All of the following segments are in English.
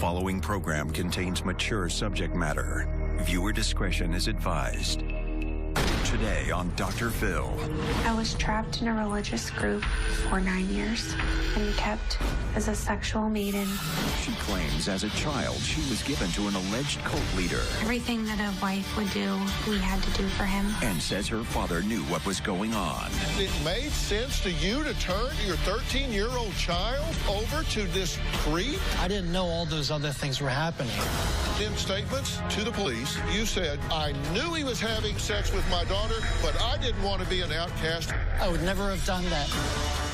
following program contains mature subject matter. Viewer discretion is advised. Today on Dr. Phil. I was trapped in a religious group for 9 years and kept as a sexual maiden. She claims as a child she was given to an alleged cult leader. Everything that a wife would do, we had to do for him. And says her father knew what was going on. It made sense to you to turn your 13-year-old child over to this creep? I didn't know all those other things were happening. In statements to the police, you said, I knew he was having sex with my daughter, but I didn't want to be an outcast. I would never have done that.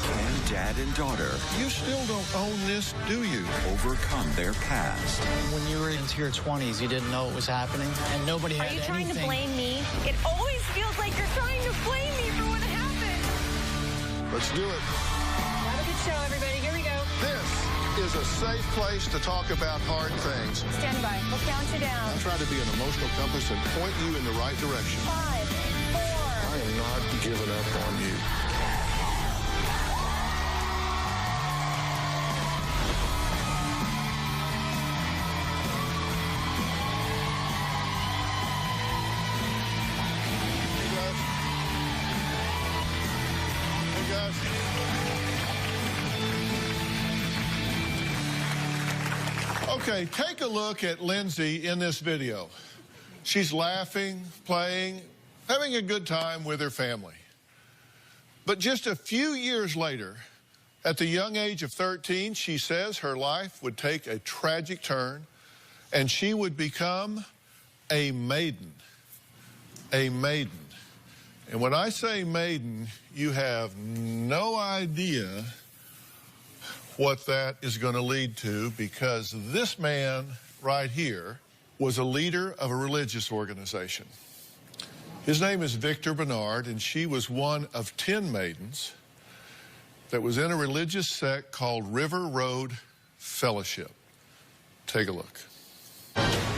Can dad and daughter, You still don't own this, do you? overcome their past? When you were into your 20s, you didn't know what was happening, and nobody had Are you anything. trying to blame me? It always feels like you're trying to blame me for what happened. Let's do it. Have a good show, everybody. Here we go. This is a safe place to talk about hard things. Stand by. We'll count you down. I'll try to be an emotional compass and point you in the right direction. 5, 4. I am not giving up on you. Hey guys. Okay, take a look at Lindsay in this video. She's laughing, playing, having a good time with her family. But just a few years later, at the young age of 13, she says her life would take a tragic turn and she would become a maiden. A maiden. And when I say maiden, you have no idea what that is going to lead to, because this man right here was a leader of a religious organization. His name is Victor Bernard, and she was one of 10 maidens that was in a religious sect called River Road Fellowship. Take a look.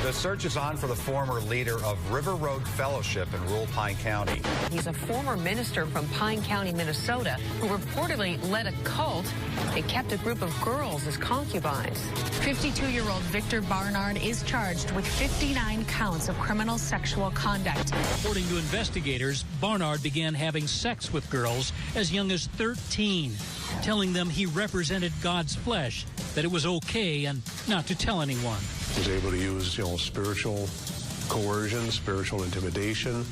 The search is on for the former leader of River Road Fellowship in rural Pine County. He's a former minister from Pine County, Minnesota, who reportedly led a cult and kept a group of girls as concubines. 52-year-old Victor Barnard is charged with 59 counts of criminal sexual conduct. According to investigators, Barnard began having sex with girls as young as 13, telling them he represented God's flesh, that it was okay and not to tell anyone. He was able to use, spiritual coercion, spiritual intimidation,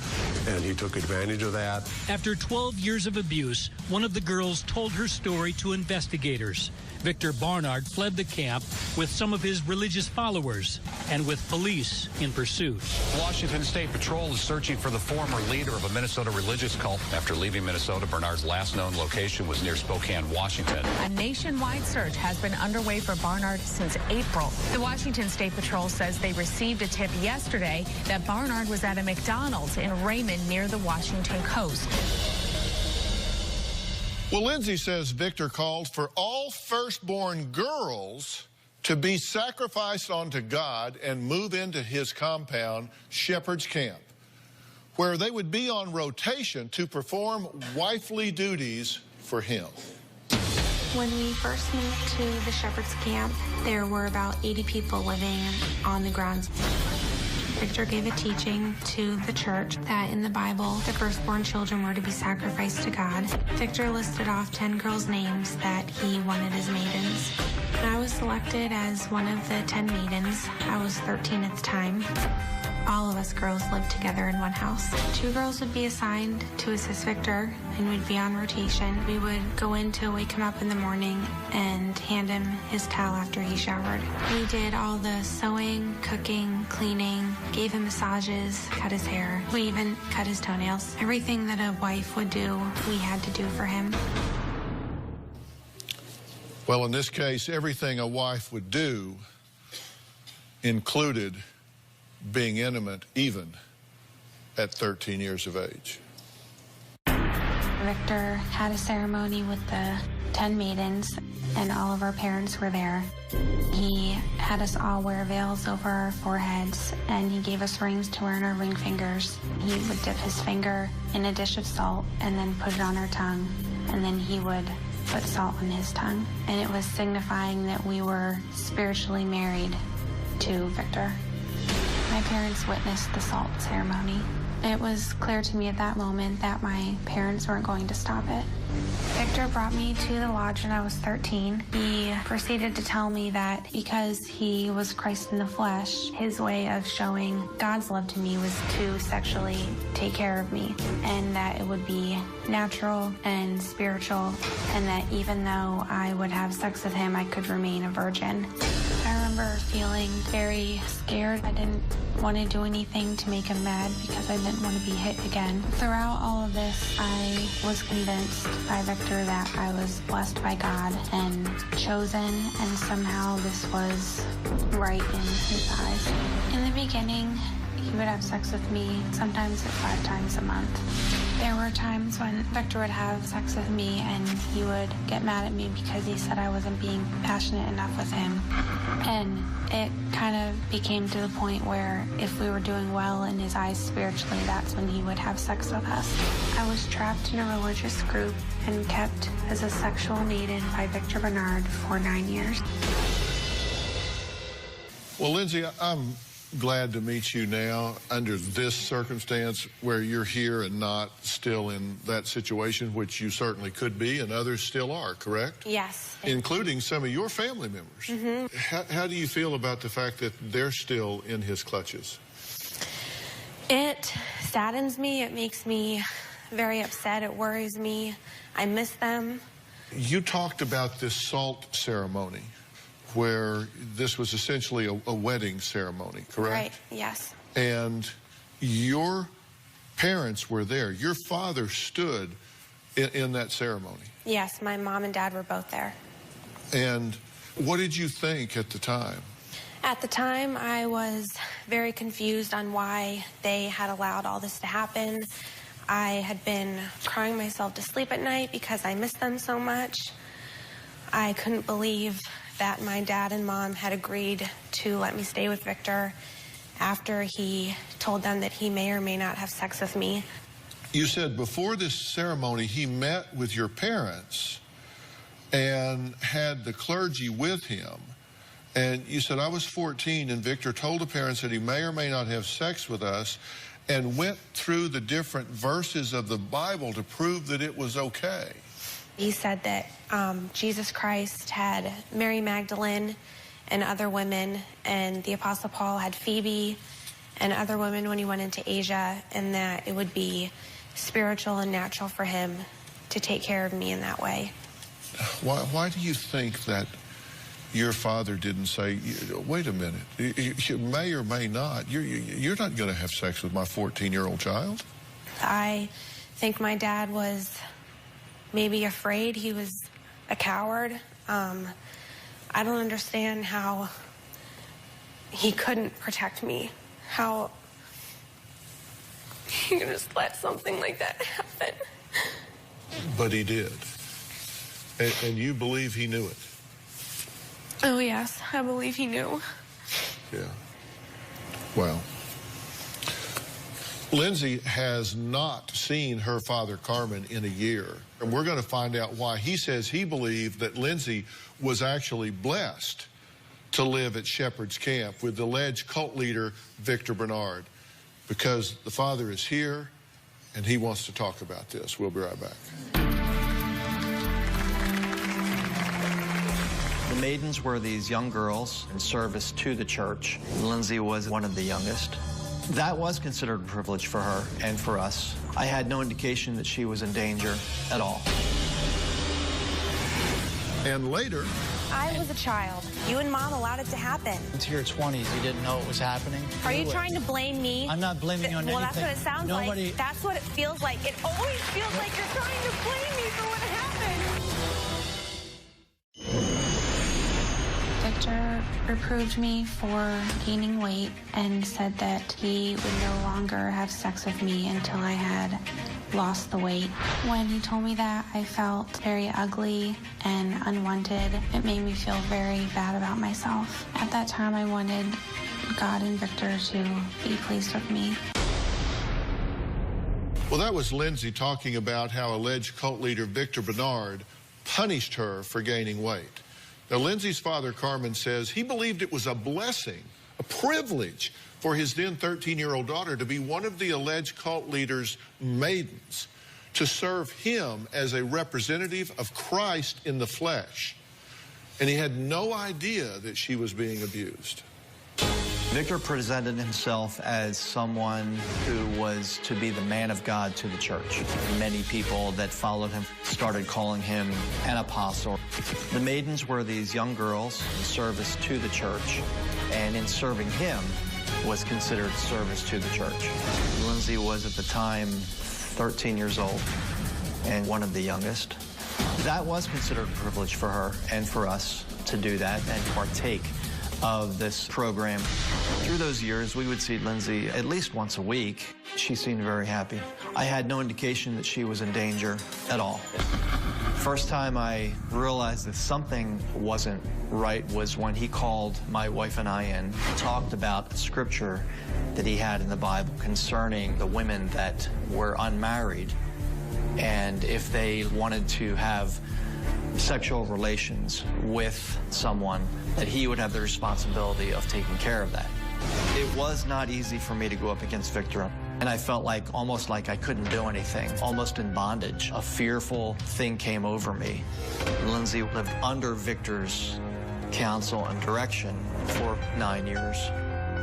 and he took advantage of that. After 12 years of abuse, one of the girls told her story to investigators. Victor Barnard fled the camp with some of his religious followers and with police in pursuit. Washington State Patrol is searching for the former leader of a Minnesota religious cult. After leaving Minnesota, Bernard's last known location was near Spokane, Washington. A nationwide search has been underway for Barnard since April. The Washington State Patrol says they received a tip yesterday that Barnard was at a McDonald's in Raymond near the Washington coast. Well, Lindsay says Victor called for all firstborn girls to be sacrificed unto God and move into his compound, Shepherd's Camp, where they would be on rotation to perform wifely duties for him. When we first moved to the Shepherd's Camp, there were about 80 people living on the grounds. Victor gave a teaching to the church that in the Bible, the firstborn children were to be sacrificed to God. Victor listed off 10 girls' names that he wanted as maidens. And I was selected as one of the 10 maidens. I was 13 at the time. All of us girls lived together in one house. 2 girls would be assigned to assist Victor, and we'd be on rotation. We would go in to wake him up in the morning and hand him his towel after he showered. We did all the sewing, cooking, cleaning, gave him massages, cut his hair. We even cut his toenails. Everything that a wife would do, we had to do for him. Well, in this case, everything a wife would do included being intimate even at 13 years of age. Victor had a ceremony with the 10 maidens, and all of our parents were there. He had us all wear veils over our foreheads, and he gave us rings to wear on our ring fingers. He would dip his finger in a dish of salt and then put it on our tongue, and then he would put salt on his tongue, and it was signifying that we were spiritually married to Victor. My parents witnessed the salt ceremony. It was clear to me at that moment that my parents weren't going to stop it. Victor brought me to the lodge when I was 13. He proceeded to tell me that because he was Christ in the flesh, his way of showing God's love to me was to sexually take care of me, and that it would be natural and spiritual, and that even though I would have sex with him, I could remain a virgin. I remember feeling very scared. I didn't want to do anything to make him mad because I didn't want to be hit again. Throughout all of this, I was convinced by Victor that I was blessed by God and chosen, and somehow this was right in his eyes. In the beginning, he would have sex with me sometimes 5 times a month. There were times when Victor would have sex with me and he would get mad at me because he said I wasn't being passionate enough with him. And it kind of became to the point where if we were doing well in his eyes spiritually, that's when he would have sex with us. I was trapped in a religious group and kept as a sexual maiden by Victor Bernard for 9 years. Well, Lindsay, I'm glad to meet you now under this circumstance where you're here and not still in that situation, which you certainly could be, and others still are, correct? Yes. Including some of your family members. Mm-hmm. How do you feel about the fact that they're still in his clutches? It saddens me. It makes me very upset. It worries me. I miss them. You talked about this salt ceremony, where this was essentially a wedding ceremony, correct? Right, yes. And your parents were there. Your father stood in that ceremony. Yes, my mom and dad were both there. And what did you think at the time? At the time, I was very confused on why they had allowed all this to happen. I had been crying myself to sleep at night because I missed them so much. I couldn't believe that my dad and mom had agreed to let me stay with Victor after he told them that he may or may not have sex with me. You said before this ceremony he met with your parents and had the clergy with him. And you said, I was 14 and Victor told the parents that he may or may not have sex with us, and went through the different verses of the Bible to prove that it was okay. He said that Jesus Christ had Mary Magdalene and other women, and the Apostle Paul had Phoebe and other women when he went into Asia, and that it would be spiritual and natural for him to take care of me in that way. Why do you think that your father didn't say, wait a minute, you may or may not, you're not going to have sex with my 14-year-old child? I think my dad was maybe afraid. He was a coward. I don't understand how he couldn't protect me, how he could just let something like that happen. But he did. And you believe he knew it? Oh, yes, I believe he knew. Yeah. Well, Lindsay has not seen her father, Carmen, in a year. And we're going to find out why. He says he believed that Lindsay was actually blessed to live at Shepherd's Camp with the alleged cult leader, Victor Bernard, because the father is here and he wants to talk about this. We'll be right back. The maidens were these young girls in service to the church. Lindsay was one of the youngest. That was considered a privilege for her and for us. I had no indication that she was in danger at all. And later, I was a child. You and Mom allowed it to happen. Into your 20s, you didn't know it was happening? Are you trying to blame me? I'm not blaming you on anything. Well, that's what it sounds like. That's what it feels like. It always feels like you're trying to blame me for what happened. Victor reproved me for gaining weight and said that he would no longer have sex with me until I had lost the weight. When he told me that, I felt very ugly and unwanted. It made me feel very bad about myself. At that time, I wanted God and Victor to be pleased with me. well, that was Lindsay talking about how alleged cult leader Victor Bernard punished her for gaining weight. Now, Lindsay's father, Carmen, says he believed it was a blessing, a privilege for his then 13-year-old daughter to be one of the alleged cult leader's maidens, to serve him as a representative of Christ in the flesh. And he had no idea that she was being abused. Victor presented himself as someone who was to be the man of God to the church. Many people that followed him started calling him an apostle. The maidens were these young girls in service to the church, and in serving him was considered service to the church. Lindsay was at the time 13 years old and one of the youngest. That was considered a privilege for her and for us to do that and partake of this program. Through those years, we would see Lindsay at least once a week. She seemed very happy. I had no indication that she was in danger at all. First time I realized that something wasn't right was when he called my wife and I in, talked about the scripture that he had in the Bible concerning the women that were unmarried, and if they wanted to have sexual relations with someone, that he would have the responsibility of taking care of that. It was not easy for me to go up against Victor, and I felt like almost like I couldn't do anything, almost in bondage. A fearful thing came over me. Lindsay lived under Victor's counsel and direction for 9 years.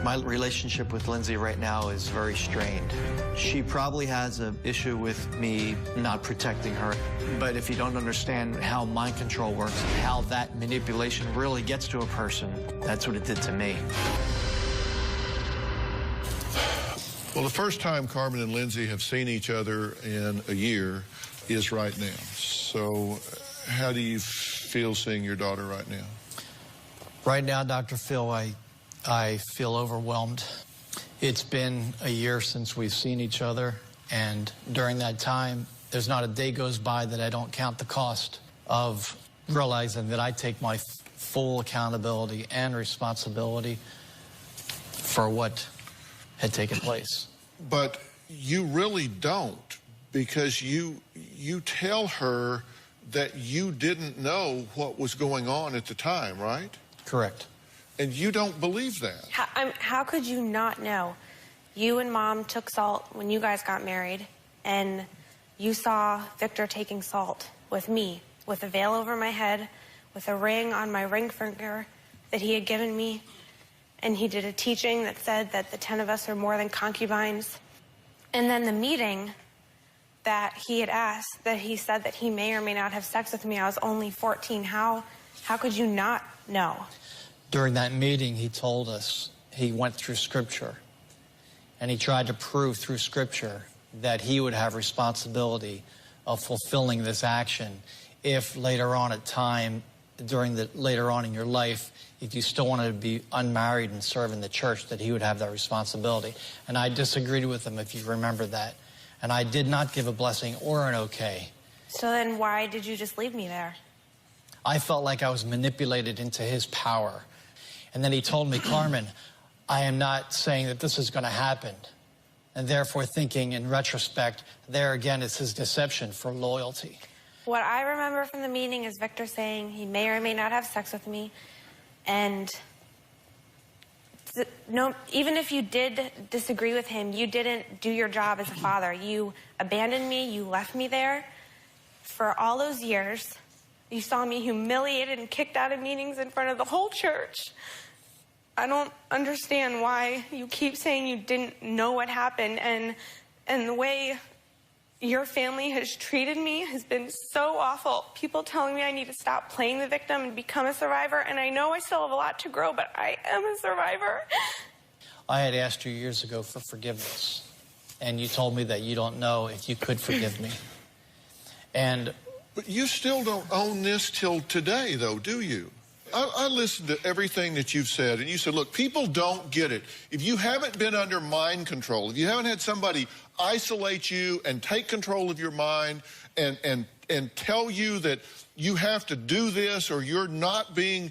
My relationship with Lindsay right now is very strained. She probably has an issue with me not protecting her. But if you don't understand how mind control works, how that manipulation really gets to a person, that's what it did to me. Well, the first time Carmen and Lindsay have seen each other in a year is right now. So how do you feel seeing your daughter right now? Right now, Dr. Phil, I feel overwhelmed. It's been a year since we've seen each other, and during that time, there's not a day goes by that I don't count the cost of realizing that I take my full accountability and responsibility for what had taken place. But you really don't, because you tell her that you didn't know what was going on at the time, right? Correct. And you don't believe that. How could you not know? You and Mom took salt when you guys got married, and you saw Victor taking salt with me, with a veil over my head, with a ring on my ring finger that he had given me, and he did a teaching that said that the 10 of us are more than concubines. And then the meeting that he had asked, that he said that he may or may not have sex with me. I was only 14. How could you not know? During that meeting, he told us, he went through Scripture, and he tried to prove through Scripture that he would have responsibility of fulfilling this action if later on at time, later on in your life, if you still wanted to be unmarried and serve in the church, that he would have that responsibility. And I disagreed with him, if you remember that. And I did not give a blessing or an okay. So then why did you just leave me there? I felt like I was manipulated into his power. And then he told me, Carmen, I am not saying that this is going to happen. And therefore thinking in retrospect, there again is his deception for loyalty. What I remember from the meeting is Victor saying he may or may not have sex with me. And no, even if you did disagree with him, you didn't do your job as a father. You abandoned me. You left me there for all those years. You saw me humiliated and kicked out of meetings in front of the whole church. I don't understand why you keep saying you didn't know what happened, and the way your family has treated me has been so awful. People telling me I need to stop playing the victim and become a survivor, and I know I still have a lot to grow, but I am a survivor. I had asked you years ago for forgiveness, and you told me that you don't know if you could forgive me. But you still don't own this till today, though, do you? I listened to everything that you've said, and you said, look, people don't get it. If you haven't been under mind control, if you haven't had somebody isolate you and take control of your mind and tell you that you have to do this or you're not being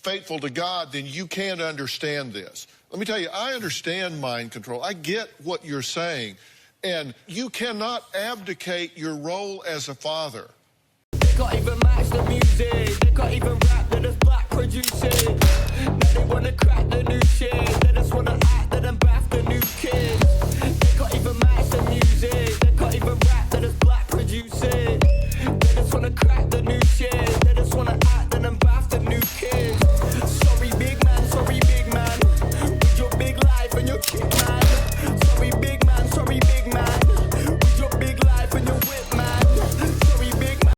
faithful to God, then you can't understand this. Let me tell you, I understand mind control. I get what you're saying. And you cannot abdicate your role as a father. Got even matched music. They can't even rap, they're just black producing. Now they wanna crack the new shit. They just wanna act, they then bath the new kids. They can't even match the music. They can't even rap, they're just black producing. They just wanna crack the new shit. They just wanna act, they then bath the new kids. Sorry big man, with your big life and your kick man. Sorry big man, with your big life and your whip man. Sorry big man.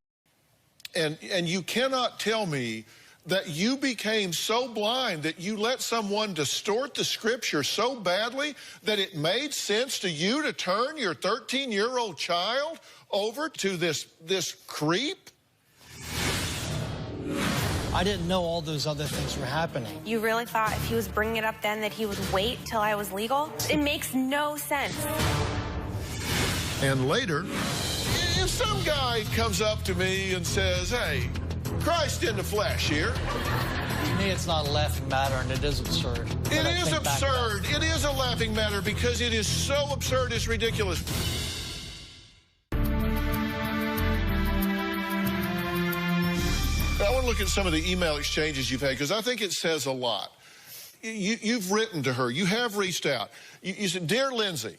And you cannot tell me that you became so blind that you let someone distort the scripture so badly that it made sense to you to turn your 13-year-old child over to this creep? I didn't know all those other things were happening. You really thought if he was bringing it up then that he would wait till I was legal? It makes no sense. And later, if some guy comes up to me and says, hey, Christ in the flesh here. To me, it's not a laughing matter, and it is absurd. It is absurd. It is a laughing matter because it is so absurd, it's ridiculous. I want to look at some of the email exchanges you've had because I think it says a lot. You've written to her. You have reached out. You said, Dear Lindsay,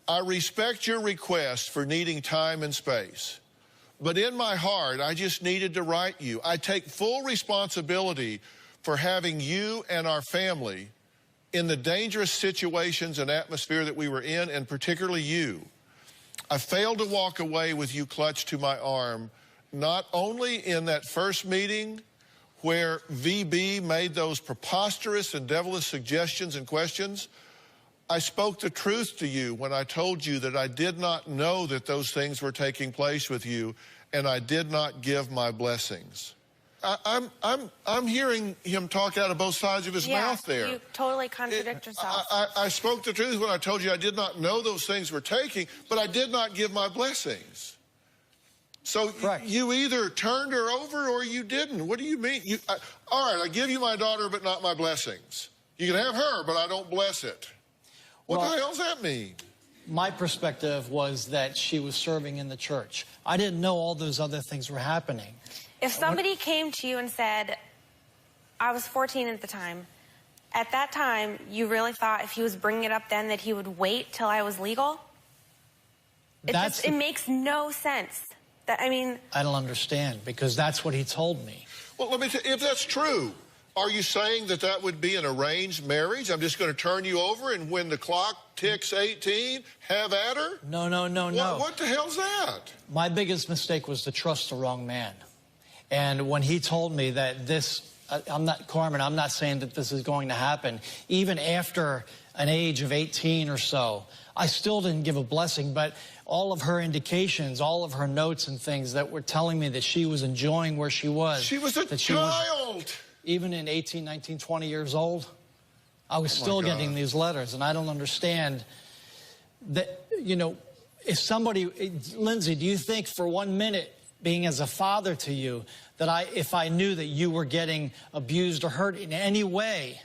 I respect your request for needing time and space. But in my heart, I just needed to write you. I take full responsibility for having you and our family in the dangerous situations and atmosphere that we were in, and particularly you. I failed to walk away with you clutched to my arm, not only in that first meeting where VB made those preposterous and devilish suggestions and questions. I spoke the truth to you when I told you that I did not know that those things were taking place with you, and I did not give my blessings. I'm hearing him talk out of both sides of his mouth there. You totally contradict yourself. I spoke the truth when I told you I did not know those things were taking, but I did not give my blessings. So you either turned her over or you didn't. What do you mean? All right, I give you my daughter, but not my blessings. You can have her, but I don't bless it. What the hell does that mean? My perspective was that she was serving in the church. I didn't know all those other things were happening. If somebody came to you and said, I was 14 at the time, at that time, you really thought if he was bringing it up then that he would wait till I was legal? It makes no sense. I don't understand, because that's what he told me. Well, let me tell you, if that's true, are you saying that that would be an arranged marriage? I'm just going to turn you over, and when the clock ticks 18, have at her? No. What the hell's that? My biggest mistake was to trust the wrong man. And when he told me that Carmen, I'm not saying that this is going to happen. Even after an age of 18 or so, I still didn't give a blessing, but all of her indications, all of her notes and things that were telling me that she was enjoying where she was. She was a child. Even in 18, 19, 20 years old, I was still getting these letters, and I don't understand that, if somebody, Lindsay, do you think for 1 minute, being as a father to you, that if I knew that you were getting abused or hurt in any way,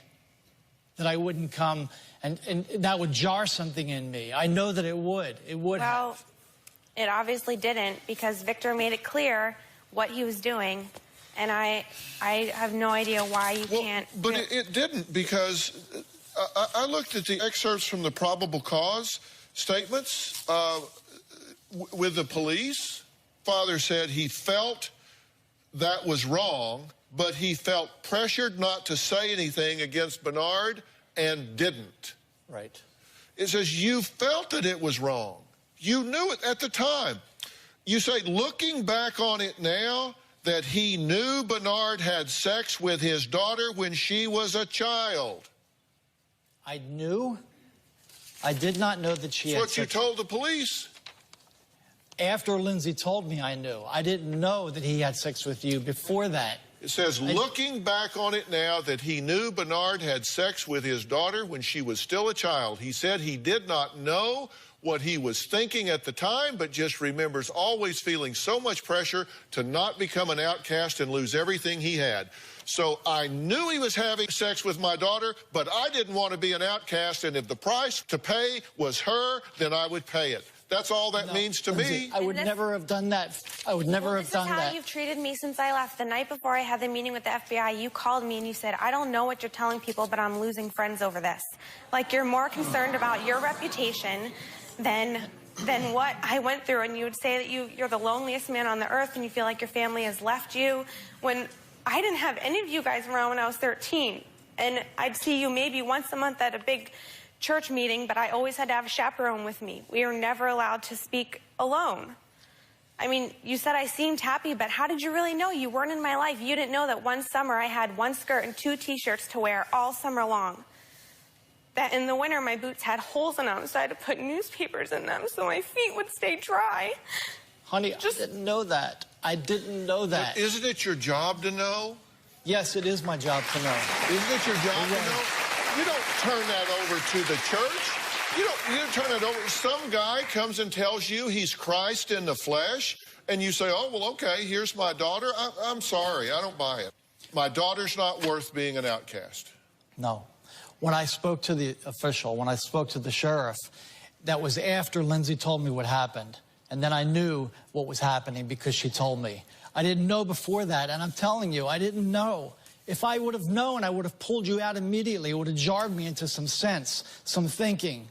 that I wouldn't come and that would jar something in me? I know that it would. It would have. It obviously didn't, because Victor made it clear what he was doing, and I have no idea why you can't. But it didn't, because I looked at the excerpts from the probable cause statements with the police. Father said he felt that was wrong, but he felt pressured not to say anything against Bernard and didn't. Right. It says you felt that it was wrong. You knew it at the time. You say, looking back on it now, that he knew Bernard had sex with his daughter when she was a child. I knew? I did not know that she had sex. That's what you told the police. After Lindsay told me, I knew. I didn't know that he had sex with you before that. It says, looking back on it now, that he knew Bernard had sex with his daughter when she was still a child. He said he did not know what he was thinking at the time, but just remembers always feeling so much pressure to not become an outcast and lose everything he had. So I knew he was having sex with my daughter, but I didn't want to be an outcast, and if the price to pay was her, then I would pay it. That's all that means to me. I would never have done that. I would never have done This is how that. you've treated me since I left. The night before I had the meeting with the FBI, you called me and you said, I don't know what you're telling people, but I'm losing friends over this. Like, you're more concerned about your reputation than what I went through. And you would say that you're the loneliest man on the earth and you feel like your family has left you. When I didn't have any of you guys around when I was 13. And I'd see you maybe once a month at a big church meeting, but I always had to have a chaperone with me. We were never allowed to speak alone. I mean, you said I seemed happy, but how did you really know? You weren't in my life. You didn't know that one summer I had one skirt and 2 t-shirts to wear all summer long. That in the winter my boots had holes in them, so I had to put newspapers in them so my feet would stay dry. Honey, I didn't know that. I didn't know that. But isn't it your job to know? Yes, it is my job to know. Isn't it your job to know? You don't turn that over to the church. You don't turn it over. Some guy comes and tells you he's Christ in the flesh, and you say, oh, well, okay, here's my daughter. I'm sorry, I don't buy it. My daughter's not worth being an outcast. No. When I spoke to the official, when I spoke to the sheriff, that was after Lindsay told me what happened. And then I knew what was happening because she told me. I didn't know before that, and I'm telling you, I didn't know. If I would have known, I would have pulled you out immediately. It would have jarred me into some sense, some thinking.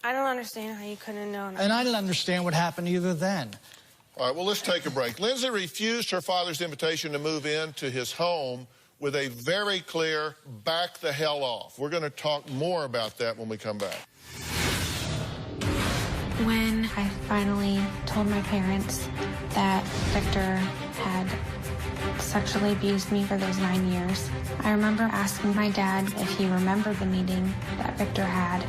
I don't understand how you couldn't have known. And I didn't understand what happened either then. All right, well, let's take a break. Lindsay refused her father's invitation to move into his home with a very clear, back the hell off. We're going to talk more about that when we come back. When I finally told my parents that Victor had sexually abused me for those 9 years, I remember asking my dad if he remembered the meeting that Victor had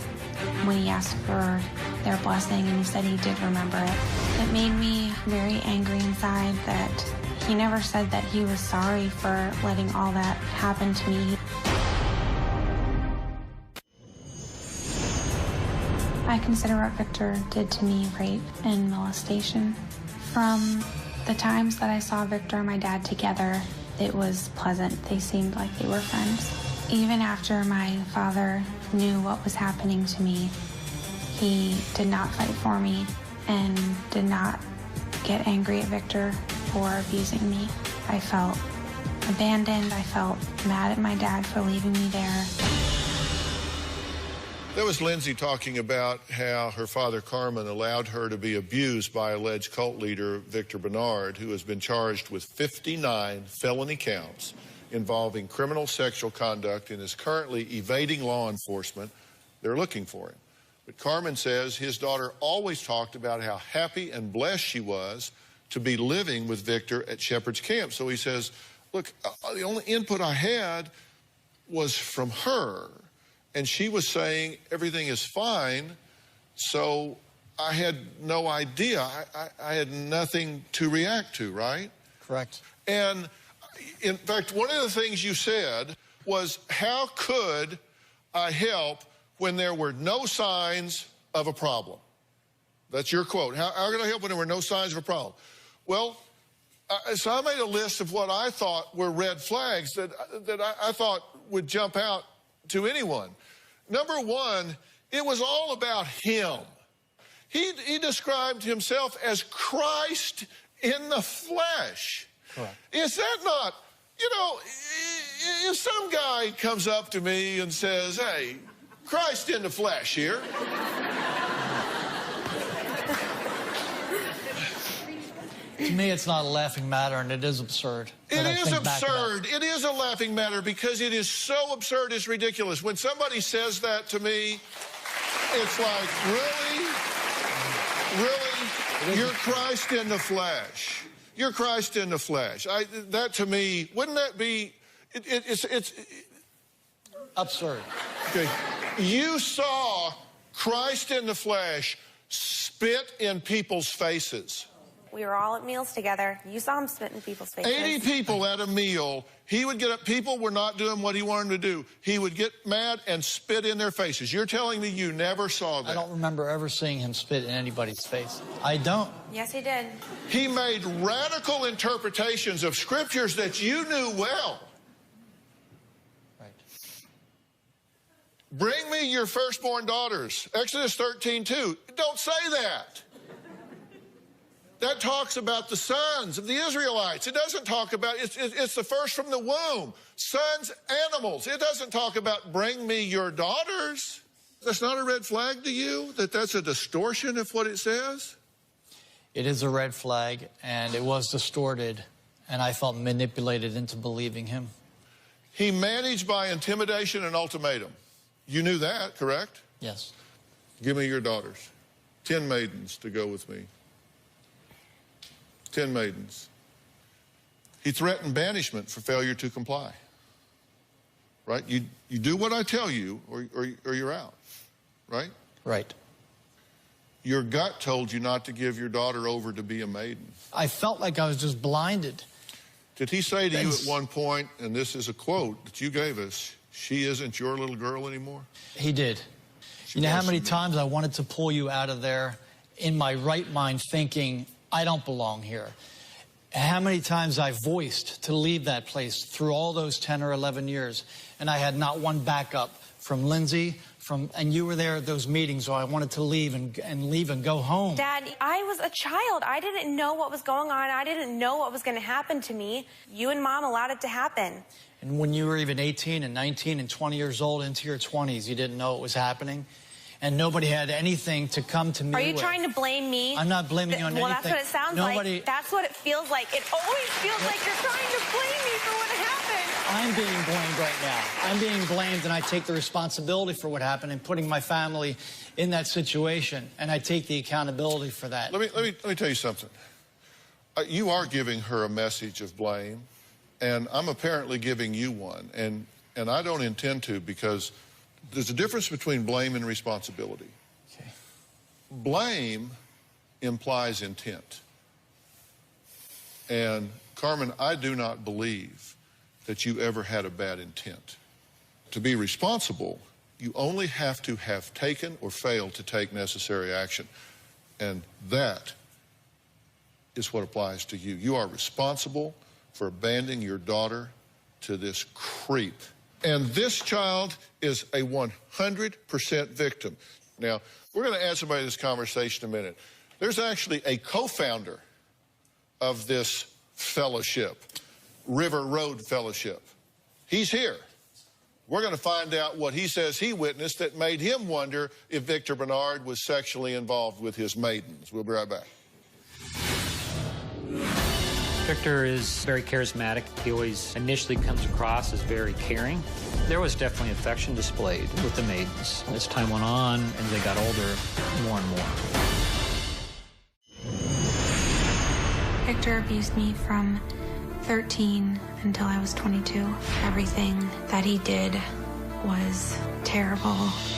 when he asked for their blessing, and he said he did remember it. It made me very angry inside that he never said that he was sorry for letting all that happen to me. I consider what Victor did to me rape and molestation. From the times that I saw Victor and my dad together, it was pleasant. They seemed like they were friends. Even after my father knew what was happening to me, he did not fight for me and did not get angry at Victor for abusing me. I felt abandoned. I felt mad at my dad for leaving me there. That was Lindsay talking about how her father, Carmen, allowed her to be abused by alleged cult leader Victor Bernard, who has been charged with 59 felony counts involving criminal sexual conduct and is currently evading law enforcement. They're looking for him. But Carmen says his daughter always talked about how happy and blessed she was to be living with Victor at Shepherd's Camp. So he says, look, the only input I had was from her. And she was saying everything is fine, so I had no idea. I had nothing to react to, right? Correct. And in fact, one of the things you said was, how could I help when there were no signs of a problem? That's your quote. How could I help when there were no signs of a problem? Well, so I made a list of what I thought were red flags that I thought would jump out to anyone. Number one, it was all about him. He described himself as Christ in the flesh. Correct. Is that not, you know, if some guy comes up to me and says, hey, Christ in the flesh here. To me, it's not a laughing matter, and it is absurd. It is absurd. It is a laughing matter because it is so absurd, it's ridiculous. When somebody says that to me, it's like, really? Really? You're Christ in the flesh. You're Christ in the flesh. That to me, wouldn't that be, it's absurd. Okay. You saw Christ in the flesh spit in people's faces. We were all at meals together. You saw him spit in people's faces. 80 people at a meal. He would get up. People were not doing what he wanted them to do. He would get mad and spit in their faces. You're telling me you never saw that? I don't remember ever seeing him spit in anybody's face. I don't. Yes, he did. He made radical interpretations of scriptures that you knew well. Right. Bring me me your firstborn daughters. Exodus 13:2. Don't say that. That talks about the sons of the Israelites. It doesn't talk about, it's the first from the womb. Sons, animals. It doesn't talk about bring me your daughters. That's not a red flag to you? That's a distortion of what it says? It is a red flag, and it was distorted, and I felt manipulated into believing him. He managed by intimidation and ultimatum. You knew that, correct? Yes. Give me your daughters. 10 maidens to go with me. 10 maidens. He threatened banishment for failure to comply. Right? You do what I tell you or you're out. Right? Right. Your gut told you not to give your daughter over to be a maiden. I felt like I was just blinded. Did he say to you at one point, and this is a quote that you gave us, she isn't your little girl anymore? He did. You know how many times I wanted to pull you out of there in my right mind thinking, I don't belong here. How many times I voiced to leave that place through all those 10 or 11 years, and I had not one backup from Lindsay, and you were there at those meetings, so I wanted to leave and go home. Dad, I was a child. I didn't know what was going on. I didn't know what was going to happen to me. You and Mom allowed it to happen. And when you were even 18 and 19 and 20 years old into your 20s, you didn't know it was happening? And nobody had anything to come to me with. Are you trying to blame me? I'm not blaming you on anything. Well, that's what it sounds like. That's what it feels like. It always feels like you're trying to blame me for what happened. I'm being blamed right now. I'm being blamed, and I take the responsibility for what happened and putting my family in that situation, and I take the accountability for that. Let me tell you something. You are giving her a message of blame, and I'm apparently giving you one, and I don't intend to, because there's a difference between blame and responsibility. Okay. Blame implies intent. And Carmen, I do not believe that you ever had a bad intent. To be responsible, you only have to have taken or failed to take necessary action. And that is what applies to you. You are responsible for abandoning your daughter to this creep. And this child is a 100% victim. Now, we're going to add somebody to this conversation in a minute. There's actually a co-founder of this fellowship, River Road Fellowship. He's here. We're going to find out what he says he witnessed that made him wonder if Victor Bernard was sexually involved with his maidens. We'll be right back. Victor is very charismatic. He always initially comes across as very caring. There was definitely affection displayed with the maidens. As time went on and they got older, more and more. Victor abused me from 13 until I was 22. Everything that he did was terrible.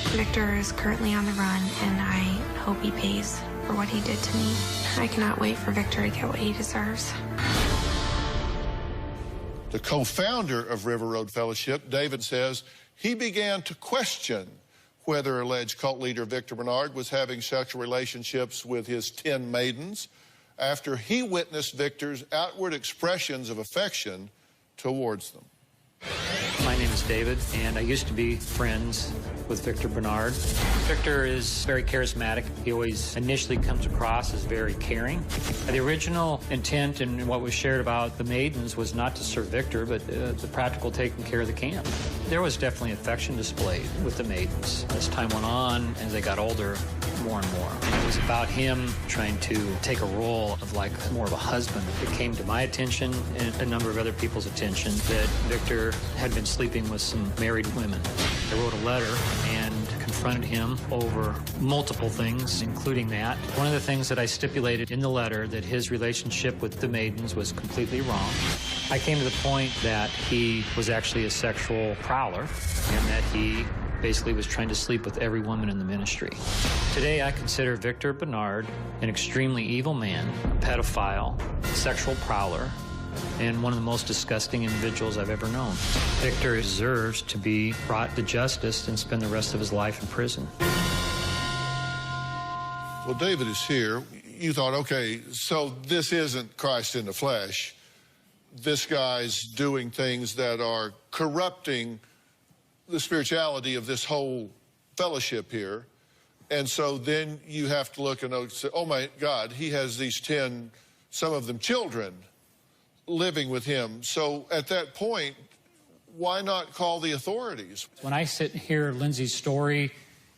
Victor is currently on the run, and I hope he pays for what he did to me. I cannot wait for Victor to get what he deserves. The co-founder of River Road Fellowship, David, says he began to question whether alleged cult leader Victor Bernard was having sexual relationships with his 10 maidens after he witnessed Victor's outward expressions of affection towards them. My name is David, and I used to be friends with Victor Bernard. Victor is very charismatic. He always initially comes across as very caring. The original intent and what was shared about the maidens was not to serve Victor, but the practical taking care of the camp. There was definitely affection displayed with the maidens. As time went on and they got older, more and more. And it was about him trying to take a role of like more of a husband. It came to my attention and a number of other people's attention that Victor had been sleeping with some married women. I wrote a letter and confronted him over multiple things, including that. One of the things that I stipulated in the letter that his relationship with the maidens was completely wrong. I came to the point that he was actually a sexual prowler and that he basically was trying to sleep with every woman in the ministry. Today, I consider Victor Bernard an extremely evil man, a pedophile, sexual prowler, and one of the most disgusting individuals I've ever known. Victor deserves to be brought to justice and spend the rest of his life in prison. Well, David is here. You thought, okay, so this isn't Christ in the flesh. This guy's doing things that are corrupting the spirituality of this whole fellowship here. And so then you have to look and say, oh my God, he has these 10, some of them children, living with him. So at that point, why not call the authorities? When I sit and hear Lindsay's story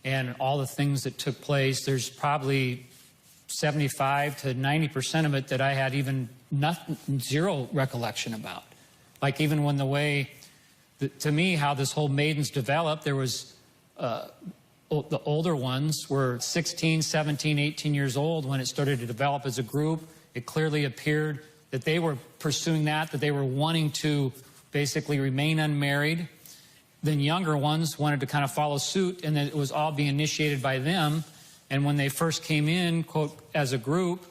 and all the things that took place, there's probably 75 to 90% of it that I had even zero recollection about. Like even when the way, to me, how this whole Maidens developed, there was, the older ones were 16, 17, 18 years old when it started to develop as a group. It clearly appeared that they were pursuing that they were wanting to basically remain unmarried. Then younger ones wanted to kind of follow suit, and then it was all being initiated by them. And when they first came in, quote, as a group,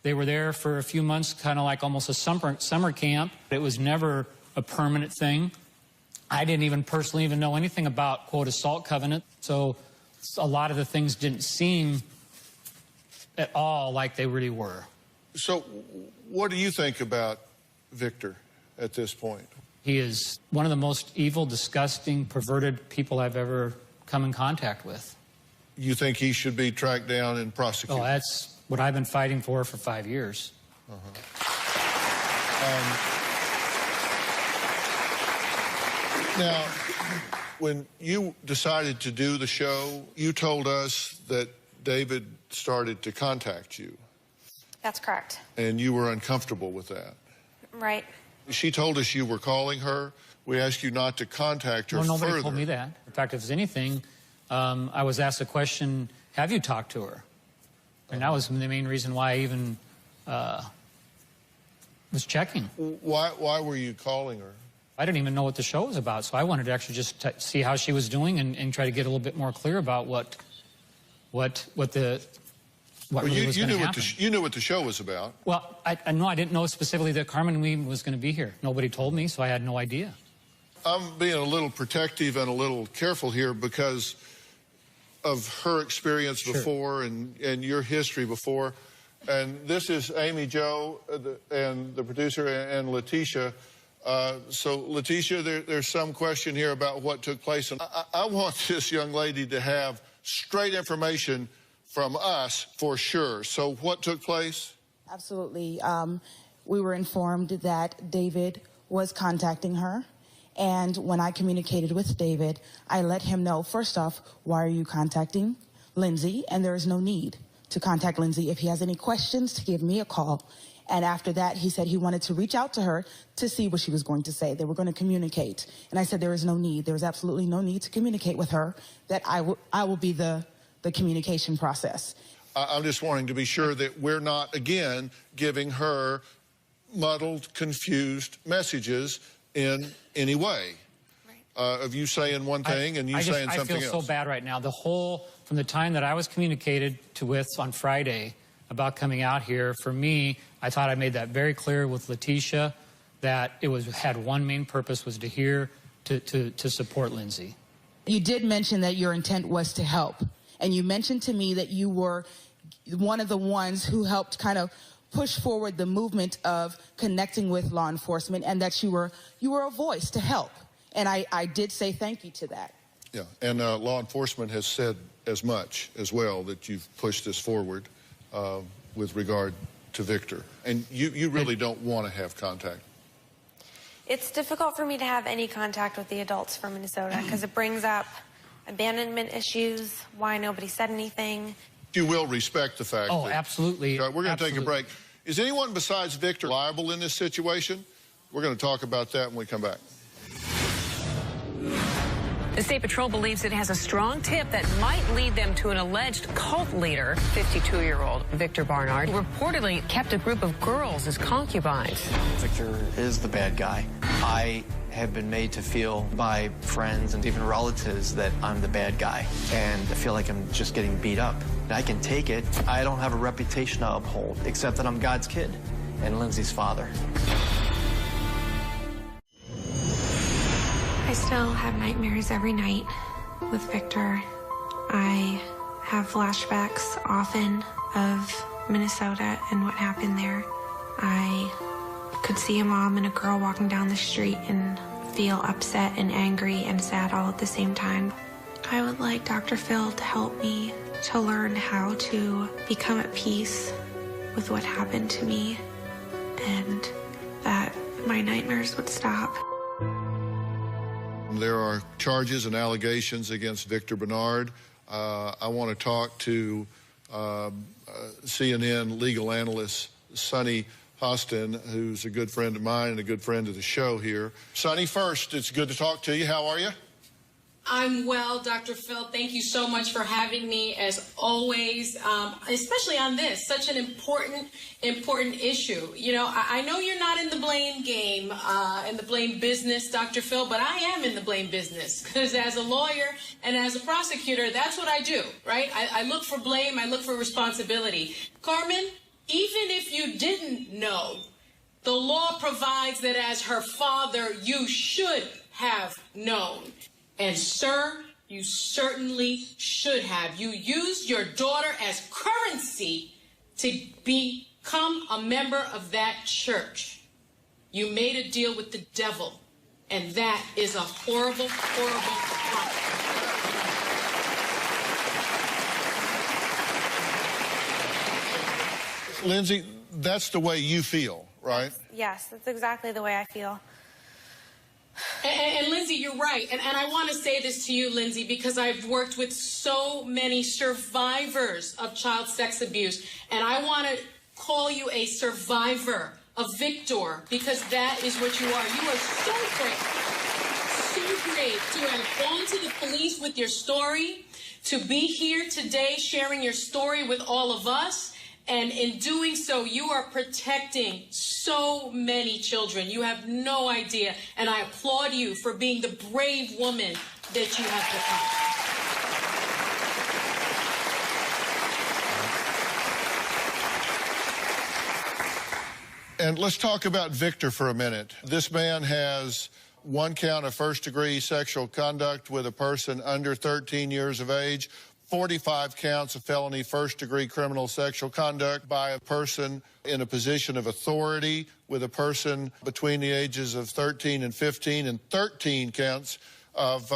they were there for a few months, kind of like almost a summer camp. It was never a permanent thing. I didn't even personally even know anything about, quote, assault covenant. So a lot of the things didn't seem at all like they really were. So what do you think about Victor at this point? He is one of the most evil, disgusting, perverted people I've ever come in contact with. You think he should be tracked down and prosecuted? Oh, that's what I've been fighting for 5 years. Now, when you decided to do the show, you told us that David started to contact you. That's correct. And you were uncomfortable with that. Right. She told us you were calling her. We asked you not to contact her further. No, nobody told me that. In fact, if there's anything, I was asked a question, have you talked to her? And that was the main reason why I even was checking. Why were you calling her? I didn't even know what the show was about, so I wanted to actually just see how she was doing and try to get a little bit more clear about what really was going to happen. You knew what the show was about. Well, I know I didn't know specifically that Carmen Lee was going to be here. Nobody told me, so I had no idea. I'm being a little protective and a little careful here because of her experience before and your history before. And this is Amy Jo and the producer and Letitia. So, Letitia, there's some question here about what took place. And I want this young lady to have straight information from us for sure. So what took place? Absolutely. We were informed that David was contacting her. And when I communicated with David, I let him know, first off, why are you contacting Lindsay? And there is no need to contact Lindsay. If he has any questions, to give me a call. And after that, he said he wanted to reach out to her to see what she was going to say. They were going to communicate. And I said there is no need. There is absolutely no need to communicate with her, that I will be the communication process. I'm just wanting to be sure that we're not, again, giving her muddled, confused messages in any way. Of you saying one thing and you saying something else. I feel so bad right now. From the time that I was communicated with on Friday about coming out here, for me, I thought I made that very clear with Letitia, that it had one main purpose, was to support Lindsay. You did mention that your intent was to help. And you mentioned to me that you were one of the ones who helped kind of push forward the movement of connecting with law enforcement, and that you were a voice to help. And I did say thank you to that. Yeah, and law enforcement has said as much as well, that you've pushed this forward with regard to Victor. And you really don't want to have contact. It's difficult for me to have any contact with the adults from Minnesota because it brings up abandonment issues, why nobody said anything. You will respect the fact Oh, that... absolutely. We're going to take a break. Is anyone besides Victor liable in this situation? We're going to talk about that when we come back. The State Patrol believes it has a strong tip that might lead them to an alleged cult leader, 52-year-old Victor Barnard, who reportedly kept a group of girls as concubines. Victor is the bad guy. I have been made to feel by friends and even relatives that I'm the bad guy, and I feel like I'm just getting beat up. And I can take it. I don't have a reputation to uphold, except that I'm God's kid and Lindsay's father. I still have nightmares every night with Victor. I have flashbacks often of Minnesota and what happened there. I could see a mom and a girl walking down the street and feel upset and angry and sad all at the same time. I would like Dr. Phil to help me to learn how to become at peace with what happened to me and that my nightmares would stop. There are charges and allegations against Victor Bernard. I want to talk to CNN legal analyst Sonny Hostin, who's a good friend of mine and a good friend of the show here. Sonny, first, it's good to talk to you. How are you? I'm well, Dr. Phil. Thank you so much for having me, as always, especially on this, such an important issue. You know, I know you're not in the blame game, in the blame business, Dr. Phil, but I am in the blame business, because as a lawyer and as a prosecutor, that's what I do, right? I look for blame, I look for responsibility. Carmen, even if you didn't know, the law provides that as her father, you should have known. And, sir, you certainly should have. You used your daughter as currency to become a member of that church. You made a deal with the devil, and that is a horrible, horrible crime. Lindsay, that's the way you feel, right? Yes, that's exactly the way I feel. And Lindsay, you're right. And I want to say this to you, Lindsay, because I've worked with so many survivors of child sex abuse. And I want to call you a survivor, a victor, because that is what you are. You are so great to have gone to the police with your story, to be here today sharing your story with all of us. And in doing so, you are protecting so many children. You have no idea. And I applaud you for being the brave woman that you have become. And let's talk about Victor for a minute. This man has one count of first-degree sexual conduct with a person under 13 years of age, 45 counts of felony first-degree criminal sexual conduct by a person in a position of authority with a person between the ages of 13 and 15, and 13 counts of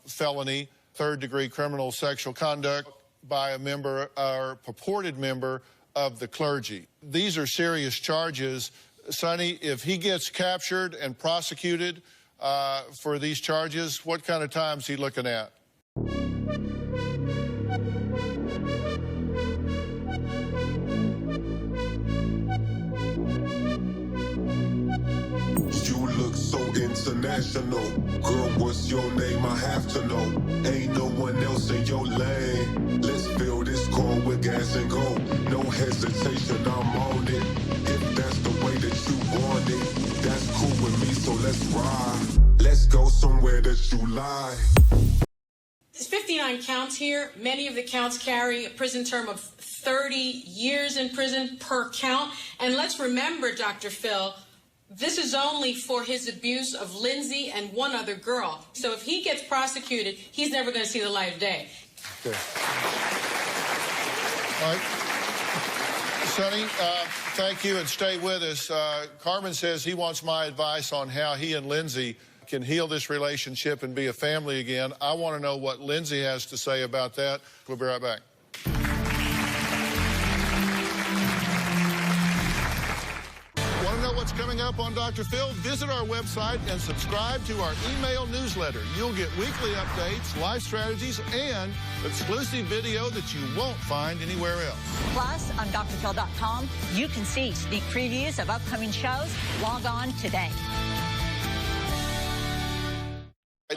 felony third-degree criminal sexual conduct by a member or purported member of the clergy. These are serious charges. Sonny, if he gets captured and prosecuted for these charges, what kind of time is he looking at? International. Girl, what's your name? I have to know. Ain't no one else in your lane. Let's fill this car with gas and go. No hesitation, I'm on it. If that's the way that you want it, that's cool with me, so let's ride. Let's go somewhere that you lie. There's 59 counts here. Many of the counts carry a prison term of 30 years in prison per count. And let's remember, Dr. Phil, this is only for his abuse of Lindsay and one other girl. So if he gets prosecuted, he's never going to see the light of day. Okay. All right. Sonny, thank you, and stay with us. Carmen says he wants my advice on how he and Lindsay can heal this relationship and be a family again. I want to know what Lindsay has to say about that. We'll be right back. What's coming up on Dr. Phil? Visit our website and subscribe to our email newsletter. You'll get weekly updates, life strategies, and exclusive video that you won't find anywhere else. Plus, on drphil.com, you can see sneak previews of upcoming shows. Log on today.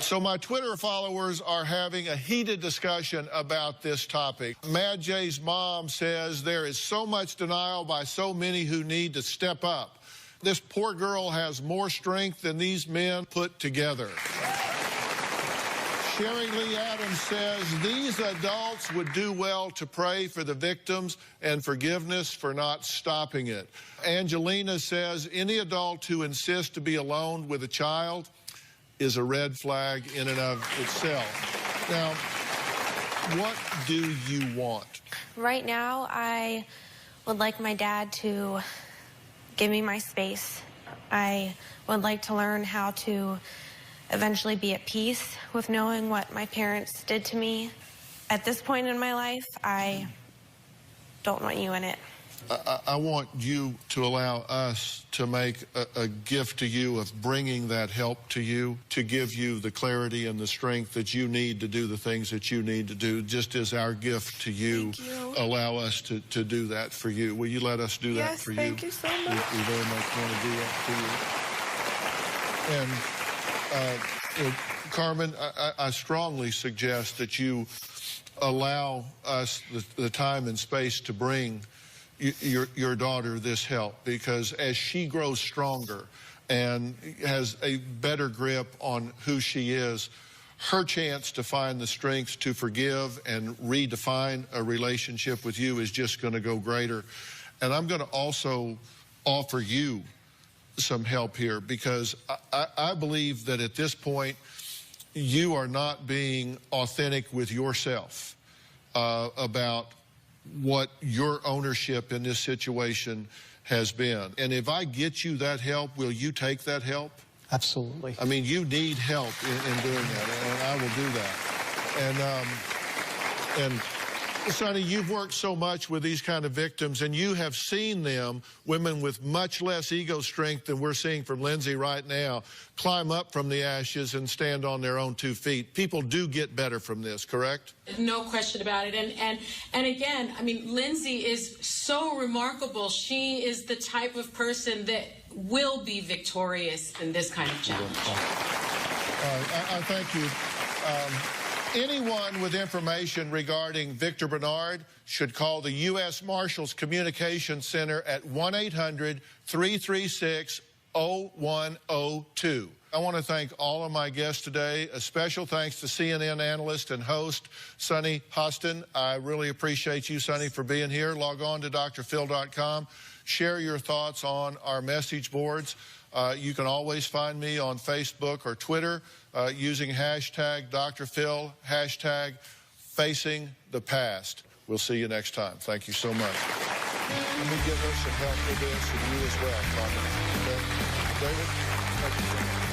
So my Twitter followers are having a heated discussion about this topic. Mad J's mom says there is so much denial by so many who need to step up. This poor girl has more strength than these men put together. Sherry Lee Adams says these adults would do well to pray for the victims and forgiveness for not stopping it. Angelina says any adult who insists to be alone with a child is a red flag in and of itself. Now, what do you want? Right now, I would like my dad to give me my space. I would like to learn how to eventually be at peace with knowing what my parents did to me. At this point in my life, I don't want you in it. I want you to allow us to make a gift to you of bringing that help to you, to give you the clarity and the strength that you need to do the things that you need to do, just as our gift to you. Allow us to do that for you. Will you let us do that for you? Yes, thank you so much. We very much want to do that to you. And Carmen, I strongly suggest that you allow us the time and space to bring your daughter this help, because as she grows stronger and has a better grip on who she is, her chance to find the strength to forgive and redefine a relationship with you is just going to go greater. And I'm going to also offer you some help here, because I believe that at this point you are not being authentic with yourself about what your ownership in this situation has been. And if I get you that help, will you take that help? Absolutely. I mean, you need help in doing that, and I will do that. And Sonny, you've worked so much with these kind of victims, and you have seen them, women with much less ego strength than we're seeing from Lindsay right now, climb up from the ashes and stand on their own 2 feet. People do get better from this, correct? No question about it. And again, I mean, Lindsay is so remarkable. She is the type of person that will be victorious in this kind of challenge. I thank you. Anyone with information regarding Victor Bernard should call the U.S. Marshals Communications Center at 1-800-336-0102. I want to thank all of my guests today. A special thanks to CNN analyst and host Sonny Hostin. I really appreciate you, Sonny, for being here. Log on to drphil.com. Share your thoughts on our message boards. You can always find me on Facebook or Twitter using hashtag #DrPhil, hashtag Facing the Past. We'll see you next time. Thank you so much. Let me give her some help with this, and you as well, Carmen. Okay? David, thank you so much.